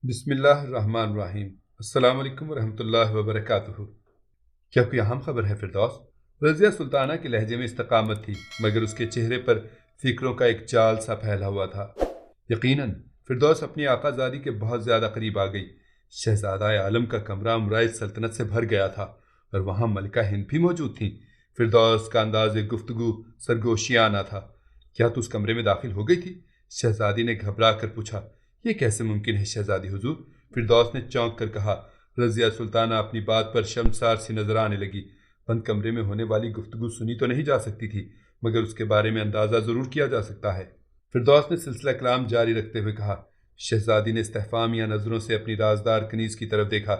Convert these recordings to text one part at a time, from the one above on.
بسم اللہ الرحمن الرحیم۔ السلام علیکم ورحمۃ اللہ وبرکاتہ۔ کیا کوئی اہم خبر ہے فردوس؟ رضیہ سلطانہ کے لہجے میں استقامت تھی، مگر اس کے چہرے پر فکروں کا ایک جال سا پھیلا ہوا تھا۔ یقیناً فردوس اپنی آقا زادی کے بہت زیادہ قریب آ گئی۔ شہزادہ عالم کا کمرہ امراء سلطنت سے بھر گیا تھا اور وہاں ملکہ ہند بھی موجود تھیں۔ فردوس کا انداز گفتگو سرگوشیانہ تھا۔ کیا تو اس کمرے میں داخل ہو گئی تھی؟ شہزادی نے گھبرا کر پوچھا۔ یہ کیسے ممکن ہے شہزادی حضور؟ فردوس نے چونک کر کہا۔ رضیہ سلطانہ اپنی بات پر شرمسار سی نظر آنے لگی۔ بند کمرے میں ہونے والی گفتگو سنی تو نہیں جا سکتی تھی، مگر اس کے بارے میں اندازہ ضرور کیا جا سکتا ہے۔ فردوس نے سلسلہ کلام جاری رکھتے ہوئے کہا۔ شہزادی نے استفہامیہ نظروں سے اپنی رازدار کنیز کی طرف دیکھا۔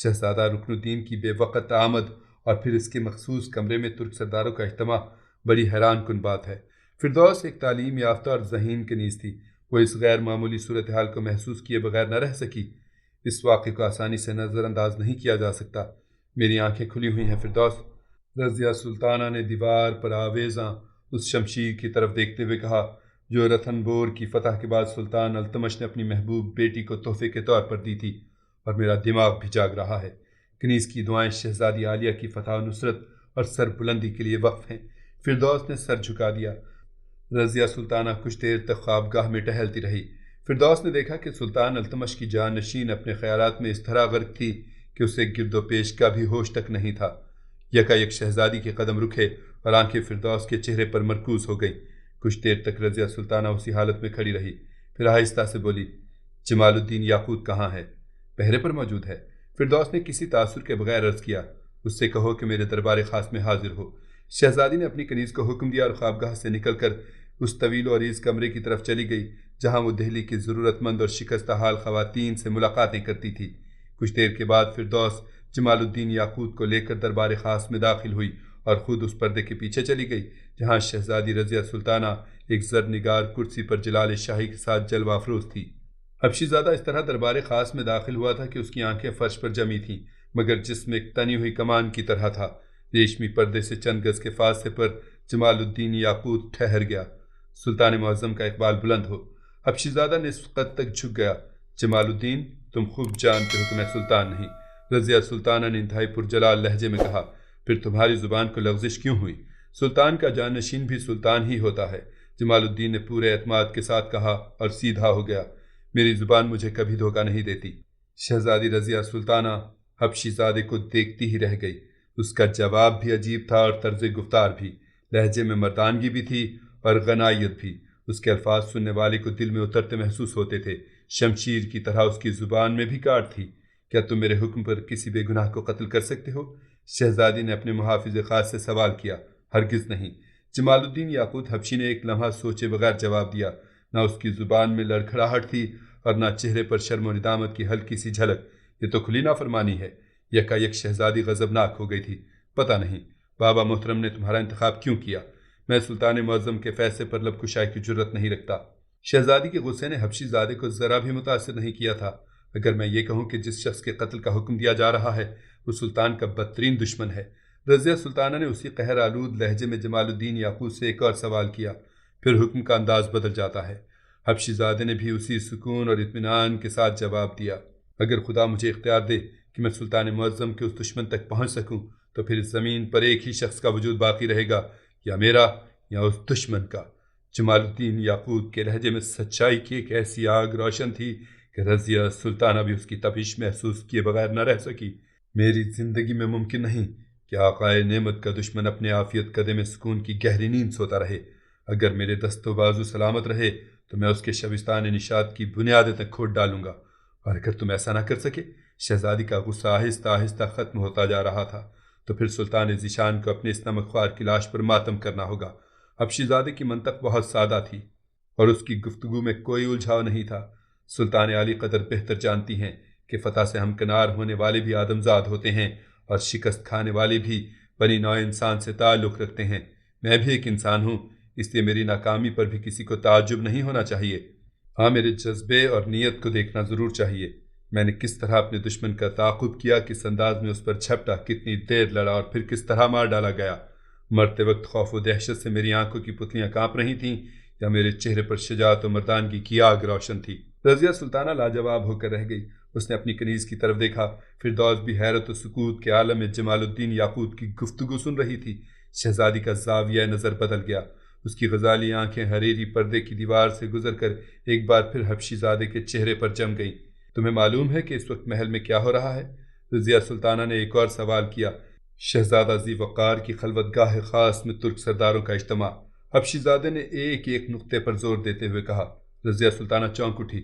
شہزادہ رکن الدین کی بے وقت آمد اور پھر اس کے مخصوص کمرے میں ترک سرداروں کا اجتماع بڑی حیران کن بات ہے۔ فردوس ایک تعلیم یافتہ اور ذہین کنیز تھی۔ وہ اس غیر معمولی صورتحال کو محسوس کیے بغیر نہ رہ سکی۔ اس واقعے کو آسانی سے نظر انداز نہیں کیا جا سکتا۔ میری آنکھیں کھلی ہوئی ہیں فردوس۔ رضیہ سلطانہ نے دیوار پر آویزاں اس شمشیر کی طرف دیکھتے ہوئے کہا جو رتن بور کی فتح کے بعد سلطان التمش نے اپنی محبوب بیٹی کو تحفے کے طور پر دی تھی، اور میرا دماغ بھی جاگ رہا ہے۔ کنیز کی دعائیں شہزادی عالیہ کی فتح و نصرت اور سر بلندی کے لیے وقف ہیں۔ فردوس نے سر جھکا دیا۔ رضیہ سلطانہ کچھ دیر تک خوابگاہ میں ٹہلتی رہی۔ فردوس نے دیکھا کہ سلطان التمش کی جانشین اپنے خیالات میں اس طرح غرق تھی کہ اسے گرد و پیش کا بھی ہوش تک نہیں تھا۔ یکایک شہزادی کے قدم رکے اور آنکھیں فردوس کے چہرے پر مرکوز ہو گئیں۔ کچھ دیر تک رضیہ سلطانہ اسی حالت میں کھڑی رہی، پھر آہستہ سے بولی، جمال الدین یاقوت کہاں ہے؟ پہرے پر موجود ہے۔ فردوس نے کسی تاثر کے بغیر عرض کیا، اس سے کہو کہ میرے دربار خاص میں حاضر ہو۔ شہزادی نے اپنی کنیز کو حکم دیا اور خوابگاہ سے نکل کر اس طویل و عریض کمرے کی طرف چلی گئی جہاں وہ دہلی کی ضرورت مند اور شکستہ حال خواتین سے ملاقاتیں کرتی تھی۔ کچھ دیر کے بعد فردوس جمال الدین یاقوت کو لے کر دربار خاص میں داخل ہوئی اور خود اس پردے کے پیچھے چلی گئی جہاں شہزادی رضیہ سلطانہ ایک زرنگار کرسی پر جلال شاہی کے ساتھ جلوہ افروز تھی۔ حبشی زادہ اس طرح دربار خاص میں داخل ہوا تھا کہ اس کی آنکھیں فرش پر جمی تھیں، مگر جسم ایک تنی ہوئی کمان کی طرح تھا۔ ریشمی پردے سے چند گز کے فاصلے پر جمال الدین یاقوت ٹھہر گیا۔ سلطان معظم کا اقبال بلند ہو۔ حبشی زادہ نصف قد تک جھک گیا۔ جمال الدین، تم خوب جانتے ہو کہ میں سلطان نہیں، رضیہ سلطانہ نے انتہائی پرجلال لہجے میں کہا۔ پھر تمہاری زبان کو لغزش کیوں ہوئی؟ سلطان کا جانشین بھی سلطان ہی ہوتا ہے، جمال الدین نے پورے اعتماد کے ساتھ کہا اور سیدھا ہو گیا۔ میری زبان مجھے کبھی دھوکہ نہیں دیتی۔ شہزادی رضیہ سلطانہ حبشی زادے کو دیکھتی ہی رہ گئی۔ اس کا جواب بھی عجیب تھا اور طرز گفتار بھی، لہجے میں مردانگی بھی تھی اور غنائیت بھی۔ اس کے الفاظ سننے والے کو دل میں اترتے محسوس ہوتے تھے، شمشیر کی طرح اس کی زبان میں بھی کاٹ تھی۔ کیا تم میرے حکم پر کسی بے گناہ کو قتل کر سکتے ہو؟ شہزادی نے اپنے محافظ خاص سے سوال کیا۔ ہرگز نہیں۔ جمال الدین یاقوت حبشی نے ایک لمحہ سوچے بغیر جواب دیا۔ نہ اس کی زبان میں لڑکھڑاہٹ تھی اور نہ چہرے پر شرم و ندامت کی ہلکی سی جھلک۔ یہ تو کھلی نافرمانی ہے۔ یکایک شہزادی غضبناک ہو گئی تھی۔ پتہ نہیں بابا محترم نے تمہارا انتخاب کیوں کیا؟ میں سلطان معظم کے فیصلے پر لب کشائی کی جرت نہیں رکھتا۔ شہزادی کے غصے نے حبشی زادے کو ذرا بھی متاثر نہیں کیا تھا۔ اگر میں یہ کہوں کہ جس شخص کے قتل کا حکم دیا جا رہا ہے وہ سلطان کا بدترین دشمن ہے۔ رضیہ سلطانہ نے اسی قہر آلود لہجے میں جمال الدین یاقوت سے ایک اور سوال کیا، پھر حکم کا انداز بدل جاتا ہے۔ حبشی زادے نے بھی اسی سکون اور اطمینان کے ساتھ جواب دیا، اگر خدا مجھے اختیار دے کہ میں سلطان معظم کے اس دشمن تک پہنچ سکوں تو پھر اس زمین پر ایک ہی شخص کا وجود باقی رہے گا، یا میرا یا اس دشمن کا۔ جمال الدین یاقوت کے لہجے میں سچائی کی ایک ایسی آگ روشن تھی کہ رضیہ سلطانہ بھی اس کی تپش محسوس کیے بغیر نہ رہ سکی۔ میری زندگی میں ممکن نہیں کہ آقائے نعمت کا دشمن اپنے عافیت قدے میں سکون کی گہری نیند سوتا رہے۔ اگر میرے دست و بازو سلامت رہے تو میں اس کے شبستان نشاط کی بنیادیں تک کھود ڈالوں گا، اور اگر تم ایسا نہ کر سکے، شہزادی کا غصہ آہستہ آہستہ ختم ہوتا جا رہا تھا، تو پھر سلطان ذیشان کو اپنے اس نمک خوار کی لاش پر ماتم کرنا ہوگا۔ حبشی زادے کی منطق بہت سادہ تھی اور اس کی گفتگو میں کوئی الجھاؤ نہیں تھا۔ سلطان عالی قدر بہتر جانتی ہیں کہ فتح سے ہمکنار ہونے والے بھی آدمزاد ہوتے ہیں اور شکست کھانے والے بھی بنی نوع انسان سے تعلق رکھتے ہیں۔ میں بھی ایک انسان ہوں، اس لیے میری ناکامی پر بھی کسی کو تعجب نہیں ہونا چاہیے۔ ہاں، میرے جذبے اور نیت کو دیکھنا ضرور چاہیے۔ میں نے کس طرح اپنے دشمن کا تعاقب کیا، کس انداز میں اس پر جھپٹا، کتنی دیر لڑا اور پھر کس طرح مار ڈالا گیا۔ مرتے وقت خوف و دہشت سے میری آنکھوں کی پتلیاں کانپ رہی تھیں یا میرے چہرے پر شجاعت و مردانگی کی آگ روشن تھی۔ رضیہ سلطانہ لاجواب ہو کر رہ گئی۔ اس نے اپنی کنیز کی طرف دیکھا۔ فردوس بھی حیرت و سکوت کے عالم میں جمال الدین یاقوت کی گفتگو سن رہی تھی۔ شہزادی کا زاویہ نظر بدل گیا۔ اس کی غزالی آنکھیں حریری پردے کی دیوار سے گزر کر ایک بار پھر حبشی زادے کے چہرے پر جم گئیں۔ تمہیں معلوم ہے کہ اس وقت محل میں کیا ہو رہا ہے؟ رضیہ سلطانہ نے ایک اور سوال کیا۔ شہزادہ ذی وقار کی خلوت گاہ خاص میں ترک سرداروں کا اجتماع، حبشی زادے نے ایک ایک نقطے پر زور دیتے ہوئے کہا۔ رضیہ سلطانہ چونک اٹھی۔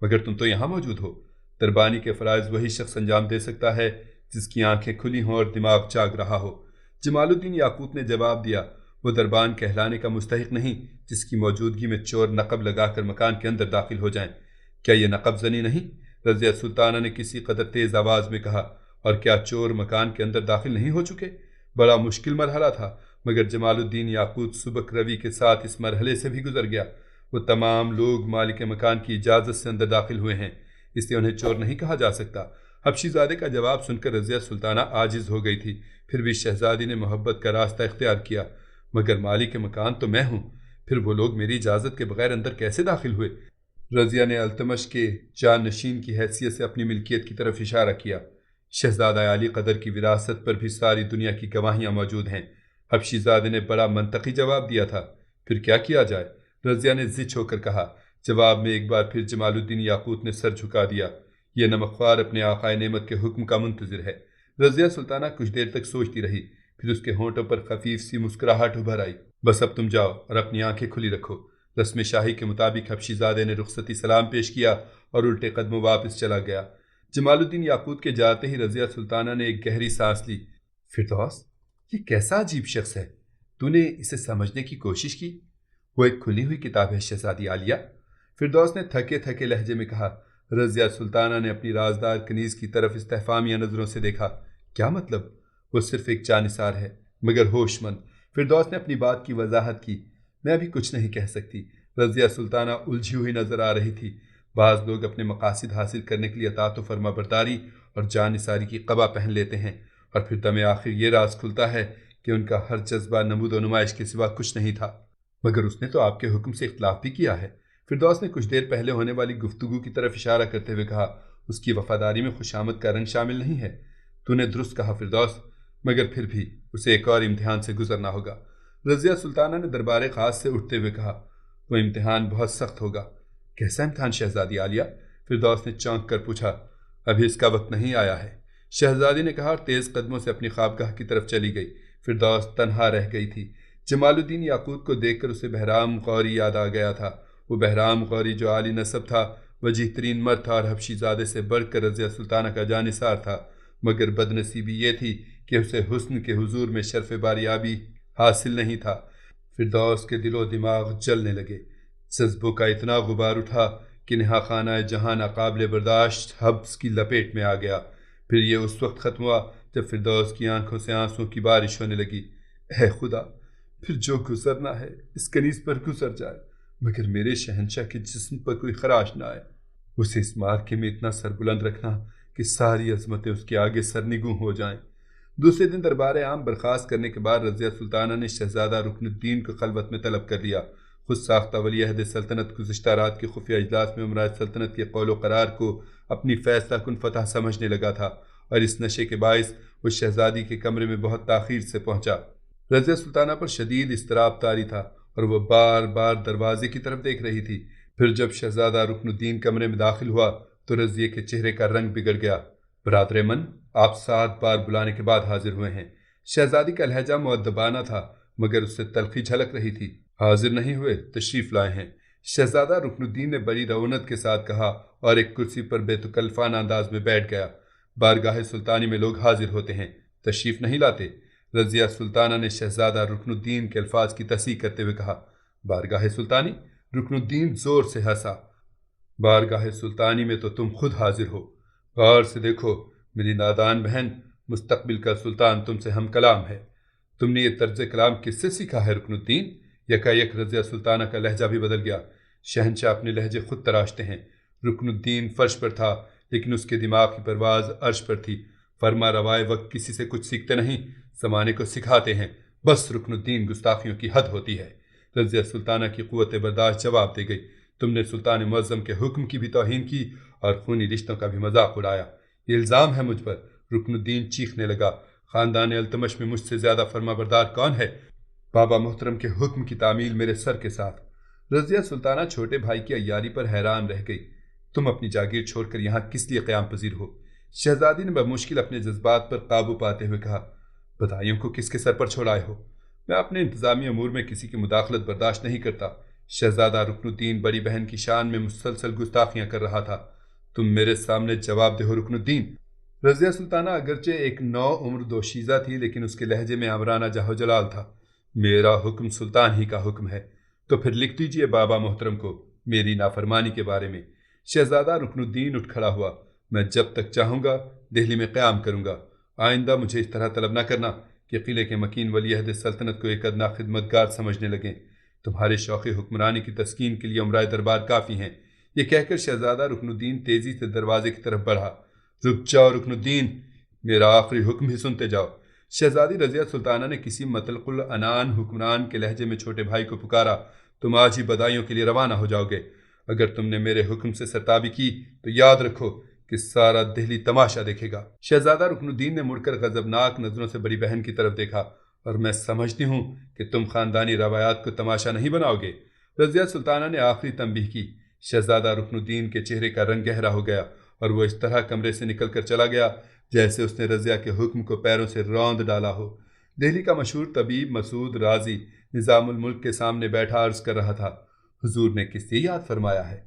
مگر تم تو یہاں موجود ہو۔ دربانی کے فرائض وہی شخص انجام دے سکتا ہے جس کی آنکھیں کھلی ہوں اور دماغ جاگ رہا ہو۔ جمال الدین یاقوت نے جواب دیا۔ وہ دربان کہلانے کا مستحق نہیں جس کی موجودگی میں چور نقب لگا کر مکان کے اندر داخل ہو جائیں۔ کیا یہ نقب زنی نہیں؟ رضیہ سلطانہ نے کسی قدر تیز آواز میں کہا۔ اور کیا چور مکان کے اندر داخل نہیں ہو چکے؟ بڑا مشکل مرحلہ تھا، مگر جمال الدین یاقوت سبک روی کے ساتھ اس مرحلے سے بھی گزر گیا۔ وہ تمام لوگ مالک مکان کی اجازت سے اندر داخل ہوئے ہیں، اس لیے انہیں چور نہیں کہا جا سکتا۔ حبشی زادے کا جواب سن کر رضیہ سلطانہ عاجز ہو گئی تھی، پھر بھی شہزادی نے محبت کا راستہ اختیار کیا۔ مگر مالک مکان تو میں ہوں، پھر وہ لوگ میری اجازت کے بغیر اندر کیسے داخل ہوئے؟ رضیہ نے التمش کے جانشین کی حیثیت سے اپنی ملکیت کی طرف اشارہ کیا۔ شہزادہ عالی قدر کی وراثت پر بھی ساری دنیا کی گواہیاں موجود ہیں۔ حبشی زادے نے بڑا منطقی جواب دیا تھا۔ پھر کیا کیا جائے؟ رضیہ نے زچ ہو کر کہا۔ جواب میں ایک بار پھر جمال الدین یاقوت نے سر جھکا دیا۔ یہ نمکخوار اپنے آقائے نعمت کے حکم کا منتظر ہے۔ رضیہ سلطانہ کچھ دیر تک سوچتی رہی، پھر اس کے ہونٹوں پر خفیف سی مسکراہٹ ابھر آئی۔ بس اب تم جاؤ اور اپنی آنکھیں کھلی رکھو۔ رسم شاہی کے مطابق حبشی زادے نے رخصتی سلام پیش کیا اور الٹے قدموں واپس چلا گیا۔ جمال الدین یاقوت کے جاتے ہی رضیہ سلطانہ نے ایک گہری سانس لی۔ فردوس، یہ کیسا عجیب شخص ہے؟ تو نے اسے سمجھنے کی کوشش کی؟ وہ ایک کھلی ہوئی کتاب ہے شہزادی عالیہ، فردوس نے تھکے تھکے لہجے میں کہا۔ رضیہ سلطانہ نے اپنی رازدار کنیز کی طرف استفہامیہ نظروں سے دیکھا۔ کیا مطلب؟ وہ صرف ایک جانثار ہے مگر ہوش مند۔ فردوس نے اپنی بات کی وضاحت کی۔ میں ابھی کچھ نہیں کہہ سکتی۔ رضیہ سلطانہ الجھی ہوئی نظر آ رہی تھی۔ بعض لوگ اپنے مقاصد حاصل کرنے کے لیے اطاعت و فرما برداری اور جانثاری کی قبا پہن لیتے ہیں، اور پھر دم آخر یہ راز کھلتا ہے کہ ان کا ہر جذبہ نمود و نمائش کے سوا کچھ نہیں تھا۔ مگر اس نے تو آپ کے حکم سے اختلاف بھی کیا ہے۔ فردوس نے کچھ دیر پہلے ہونے والی گفتگو کی طرف اشارہ کرتے ہوئے کہا۔ اس کی وفاداری میں خوشامد کا رنگ شامل نہیں ہے۔ تو نے درست کہا فردوس، مگر پھر بھی اسے ایک اور امتحان سے گزرنا ہوگا۔ رضیہ سلطانہ نے دربار خاص سے اٹھتے ہوئے کہا۔ وہ امتحان بہت سخت ہوگا۔ کیسا امتحان شہزادی عالیہ؟ فردوس نے چونک کر پوچھا۔ ابھی اس کا وقت نہیں آیا ہے، شہزادی نے کہا اور تیز قدموں سے اپنی خوابگاہ کی طرف چلی گئی۔ فردوس تنہا رہ گئی تھی۔ جمال الدین یاقوت کو دیکھ کر اسے بہرام غوری یاد آ گیا تھا۔ وہ بہرام غوری جو عالی نسب تھا، وجیح ترین مرد تھا اور حبشی زادے سے بڑھ کر رضیہ سلطانہ کا جانثار تھا، مگر بدنصیبی یہ تھی کہ اسے حسن کے حضور میں شرف باریابی حاصل نہیں تھا۔ فردوس کے دل و دماغ جلنے لگے۔ جذبوں کا اتنا غبار اٹھا کہ نہا خانہ جہاں ناقابل برداشت حبس کی لپیٹ میں آ گیا۔ پھر یہ اس وقت ختم ہوا جب فردوس کی آنکھوں سے آنسوں کی بارش ہونے لگی۔ اے خدا، پھر جو گزرنا ہے اس کنیز پر گزر جائے، مگر میرے شہنشاہ کے جسم پر کوئی خراش نہ آئے۔ اسے اس مارکے میں اتنا سر بلند رکھنا کہ ساری عظمتیں اس کے آگے سرنگوں ہو جائیں۔ دوسرے دن دربار عام برخاست کرنے کے بعد رضیہ سلطانہ نے شہزادہ رکن الدین کو خلوت میں طلب کر لیا۔ خود ساختہ ولی عہد سلطنت گزشتہ رات کے خفیہ اجلاس میں عمرائے سلطنت کے قول و قرار کو اپنی فیصلہ کن فتح سمجھنے لگا تھا، اور اس نشے کے باعث وہ شہزادی کے کمرے میں بہت تاخیر سے پہنچا۔ رضیہ سلطانہ پر شدید اضطراب طاری تھا اور وہ بار بار دروازے کی طرف دیکھ رہی تھی۔ پھر جب شہزادہ رکن الدین کمرے میں داخل ہوا تو رضیہ کے چہرے کا رنگ بگڑ گیا۔ برادر من، آپ 7 بار بلانے کے بعد حاضر ہوئے ہیں۔ شہزادی کا لہجہ مؤدبانہ تھا مگر اس سے تلخی جھلک رہی تھی۔ حاضر نہیں ہوئے، تشریف لائے ہیں، شہزادہ رکن الدین نے بڑی رعونت کے ساتھ کہا اور ایک کرسی پر بے تکلفانہ انداز میں بیٹھ گیا۔ بارگاہ سلطانی میں لوگ حاضر ہوتے ہیں، تشریف نہیں لاتے؟ رضیہ سلطانہ نے شہزادہ رکن الدین کے الفاظ کی تصحیح کرتے ہوئے کہا۔ بارگاہ سلطانی؟ رکن الدین زور سے ہنسا۔ بارگاہ سلطانی میں تو تم خود حاضر ہو۔ غور سے دیکھو میری نادان بہن، مستقبل کا سلطان تم سے ہم کلام ہے۔ تم نے یہ طرز کلام کس سے سیکھا ہے رکن الدین؟ یکایک رضیہ سلطانہ کا لہجہ بھی بدل گیا۔ شہنشاہ اپنے لہجے خود تراشتے ہیں۔ رکن الدین فرش پر تھا لیکن اس کے دماغ کی پرواز عرش پر تھی۔ فرما روائے وقت کسی سے کچھ سیکھتے نہیں، زمانے کو سکھاتے ہیں۔ بس رکن الدین، گستاخیوں کی حد ہوتی ہے۔ رضیہ سلطانہ کی قوت برداشت جواب دے گئی۔ تم نے سلطان معظم کے حکم کی بھی توہین کی اور خونی رشتوں کا بھی مذاق اڑایا۔ یہ الزام ہے مجھ پر۔ رکن الدین چیخنے لگا۔ خاندان التمش میں مجھ سے زیادہ فرما بردار کون ہے؟ بابا محترم کے حکم کی تعمیل میرے سر کے ساتھ۔ رضیہ سلطانہ چھوٹے بھائی کی عیاری پر حیران رہ گئی۔ تم اپنی جاگیر چھوڑ کر یہاں کس لیے قیام پذیر ہو؟ شہزادی نے بمشکل اپنے جذبات پر قابو پاتے ہوئے کہا۔ بدایوں کو کس کے سر پر چھوڑائے ہو؟ میں اپنے انتظامی امور میں کسی کی مداخلت برداشت نہیں کرتا۔ شہزادہ رکن الدین بڑی بہن کی شان میں مسلسل گستاخیاں کر رہا تھا۔ تم میرے سامنے جواب دے ہو رکن الدین۔ رضیہ سلطانہ اگرچہ ایک نو عمر دوشیزہ تھی، لیکن اس کے لہجے میں آمرانہ جاہ و جلال تھا۔ میرا حکم سلطان ہی کا حکم ہے، تو پھر لکھ دیجیے بابا محترم کو میری نافرمانی کے بارے میں۔ شہزادہ رکن الدین اٹھ کھڑا ہوا۔ میں جب تک چاہوں گا دہلی میں قیام کروں گا۔ آئندہ مجھے اس طرح طلب نہ کرنا کہ قلعے کے مکین ولی عہد سلطنت کو ایک ادنا خدمتگار سمجھنے لگیں۔ تمہارے شوق حکمرانی کی تسکین کے لیے عمرائے دربار کافی ہیں۔ یہ کہہ کر شہزادہ رکن الدین تیزی سے دروازے کی طرف بڑھا۔ رک جاؤ رکن الدین، میرا آخری حکم بھی سنتے جاؤ۔ شہزادی رضیہ سلطانہ نے کسی مطلق العنان حکمران کے لہجے میں چھوٹے بھائی کو پکارا۔ تم آج ہی بدایوں کے لیے روانہ ہو جاؤ گے۔ اگر تم نے میرے حکم سے سرتابی کی تو یاد رکھو کہ سارا دہلی تماشا دیکھے گا۔ شہزادہ رکن الدین نے مڑ کر غضبناک نظروں سے بڑی بہن کی طرف دیکھا۔ اور میں سمجھتی ہوں کہ تم خاندانی روایات کو تماشا نہیں بناؤ گے۔ رضیہ سلطانہ نے آخری تنبیہ کی۔ شہزادہ رکن الدین کے چہرے کا رنگ گہرا ہو گیا اور وہ اس طرح کمرے سے نکل کر چلا گیا جیسے اس نے رضیہ کے حکم کو پیروں سے روند ڈالا ہو۔ دہلی کا مشہور طبیب مسعود رازی نظام الملک کے سامنے بیٹھا عرض کر رہا تھا۔ حضور نے کس لیے یاد فرمایا ہے؟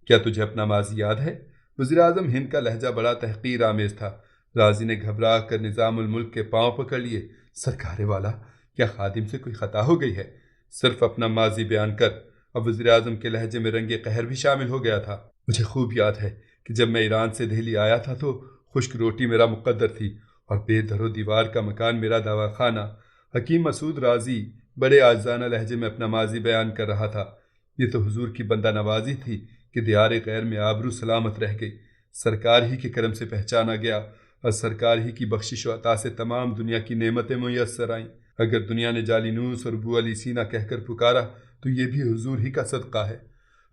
کیا تجھے اپنا ماضی یاد ہے؟ وزیر اعظم ہند کا لہجہ بڑا تحقیر آمیز تھا۔ رازی نے گھبرا کر نظام الملک کے پاؤں پکڑ لیے۔ سرکار والا، کیا خادم سے کوئی خطا ہو گئی ہے؟ صرف اپنا ماضی بیان کر۔ اب وزیر اعظم کے لہجے میں رنگ قہر بھی شامل ہو گیا تھا۔ مجھے خوب یاد ہے کہ جب میں ایران سے دہلی آیا تھا تو خشک روٹی میرا مقدر تھی اور بے در و دیوار کا مکان میرا دواخانہ۔ حکیم مسعود رازی بڑے عاجزانہ لہجے میں اپنا ماضی بیان کر رہا تھا۔ یہ تو حضور کی بندہ نوازی تھی کہ دیار غیر میں آبرو سلامت رہ گئی۔ سرکار ہی کے کرم سے پہچانا گیا اور سرکار ہی کی بخشش و عطا سے تمام دنیا کی نعمتیں میسر آئیں۔ اگر دنیا نے جالینوس اور بو علی سینا کہہ کر پکارا تو یہ بھی حضور ہی کا صدقہ ہے۔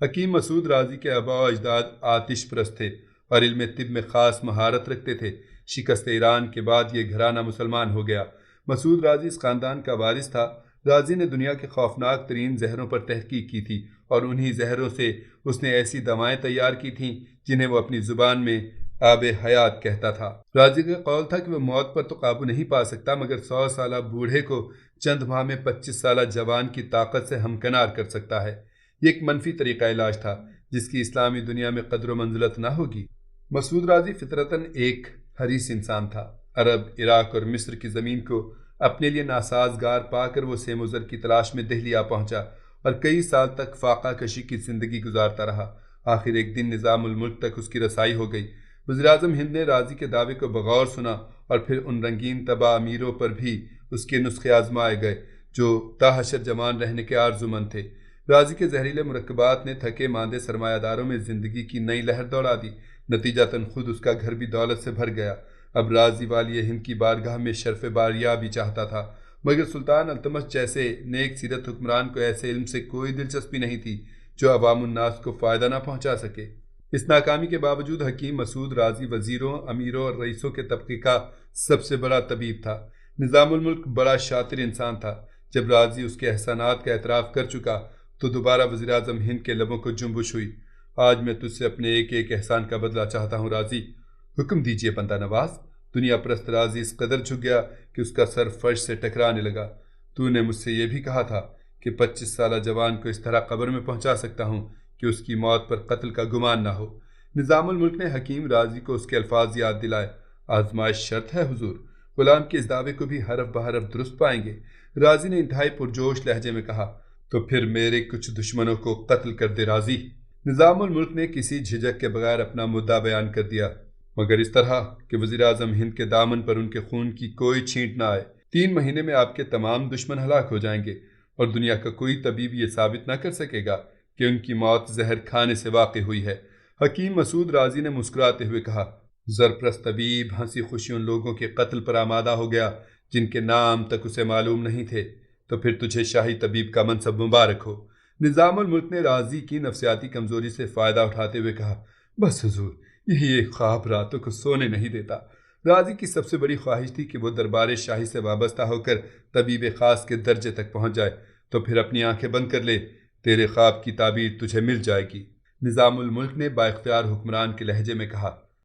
حکیم مسعود رازی کے آباء و اجداد آتش پرست تھے اور علم طب میں خاص مہارت رکھتے تھے۔ شکست ایران کے بعد یہ گھرانہ مسلمان ہو گیا۔ مسعود رازی اس خاندان کا وارث تھا۔ رازی نے دنیا کے خوفناک ترین زہروں پر تحقیق کی تھی اور انہی زہروں سے اس نے ایسی دوائیں تیار کی تھیں جنہیں وہ اپنی زبان میں آب حیات کہتا تھا۔ رازی کا قول تھا کہ وہ موت پر تو قابو نہیں پا سکتا مگر 100 سالہ بوڑھے کو چند ماہ میں 25 سالہ جوان کی طاقت سے ہمکنار کر سکتا ہے۔ یہ ایک منفی طریقہ علاج تھا جس کی اسلامی دنیا میں قدر و منزلت نہ ہوگی۔ مسعود رازی فطرتاً ایک حریص انسان تھا۔ عرب، عراق اور مصر کی زمین کو اپنے لیے ناسازگار پا کر وہ سیم و زر کی تلاش میں دہلی آ پہنچا اور کئی سال تک فاقہ کشی کی زندگی گزارتا رہا۔ آخر ایک دن نظام الملک تک اس کی رسائی ہو گئی۔ وزیراعظم ہند نے رازی کے دعوے کو بغور سنا اور پھر ان رنگین طبع امیروں پر بھی اس کے نسخے آزمائے گئے جو تاحشر جوان رہنے کے آرزومند تھے۔ رازی کے زہریلے مرکبات نے تھکے ماندے سرمایہ داروں میں زندگی کی نئی لہر دوڑا دی۔ نتیجتاً خود اس کا گھر بھی دولت سے بھر گیا۔ اب رازی والی ہند کی بارگاہ میں شرف باریاب بھی چاہتا تھا مگر سلطان التمش جیسے نیک سیرت حکمران کو ایسے علم سے کوئی دلچسپی نہیں تھی جو عوام الناس کو فائدہ نہ پہنچا سکے۔ اس ناکامی کے باوجود حکیم مسعود رازی وزیروں، امیروں اور رئیسوں کے طبقے کا سب سے بڑا طبیب تھا۔ نظام الملک بڑا شاطر انسان تھا۔ جب رازی اس کے احسانات کا اعتراف کر چکا تو دوبارہ وزیراعظم ہند کے لبوں کو جنبش ہوئی۔ آج میں تجھ سے اپنے ایک ایک احسان کا بدلہ چاہتا ہوں رازی۔ حکم دیجیے بندہ نواز۔ دنیا پرست رازی اس قدر جھک گیا کہ اس کا سر فرش سے ٹکرانے لگا۔ تو نے مجھ سے یہ بھی کہا تھا کہ 25 سالہ جوان کو اس طرح قبر میں پہنچا سکتا ہوں کہ اس کی موت پر قتل کا گمان نہ ہو۔ نظام الملک نے حکیم رازی کو اس کے الفاظ یاد دلائے۔ آزمائش شرط ہے حضور، غلام کے اس دعوے کو بھی حرف بحرف درست پائیں گے۔ رازی نے انتہائی پرجوش لہجے میں کہا۔ تو پھر میرے کچھ دشمنوں کو قتل کر دے رازی۔ نظام الملک نے کسی جھجک کے بغیر اپنا مدعا بیان کر دیا، مگر اس طرح کہ وزیراعظم ہند کے دامن پر ان کے خون کی کوئی چھینٹ نہ آئے۔ 3 مہینے میں آپ کے تمام دشمن ہلاک ہو جائیں گے اور دنیا کا کوئی طبیب یہ ثابت نہ کر سکے گا کہ ان کی موت زہر کھانے سے واقع ہوئی ہے۔ حکیم مسعود رازی نے مسکراتے ہوئے کہا۔ زرپرست طبیب ہنسی خوشی ان لوگوں کے قتل پر آمادہ ہو گیا جن کے نام تک اسے معلوم نہیں تھے۔ تو پھر تجھے شاہی طبیب کا منصب مبارک ہو۔ نظام الملک نے راضی کی نفسیاتی کمزوری سے فائدہ اٹھاتے ہوئے کہا، بس حضور، یہی ایک خواب راتوں کو سونے نہیں دیتا۔ راضی کی سب سے بڑی خواہش تھی کہ وہ دربار شاہی سے وابستہ ہو کر طبیب خاص کے درجے تک پہنچ جائے۔ تو پھر اپنی آنکھیں بند کر لے، تیرے خواب کی تعبیر تجھے مل جائے گی۔ نظام الملک نے با اختیار حکمران کے لہجے میں کہا۔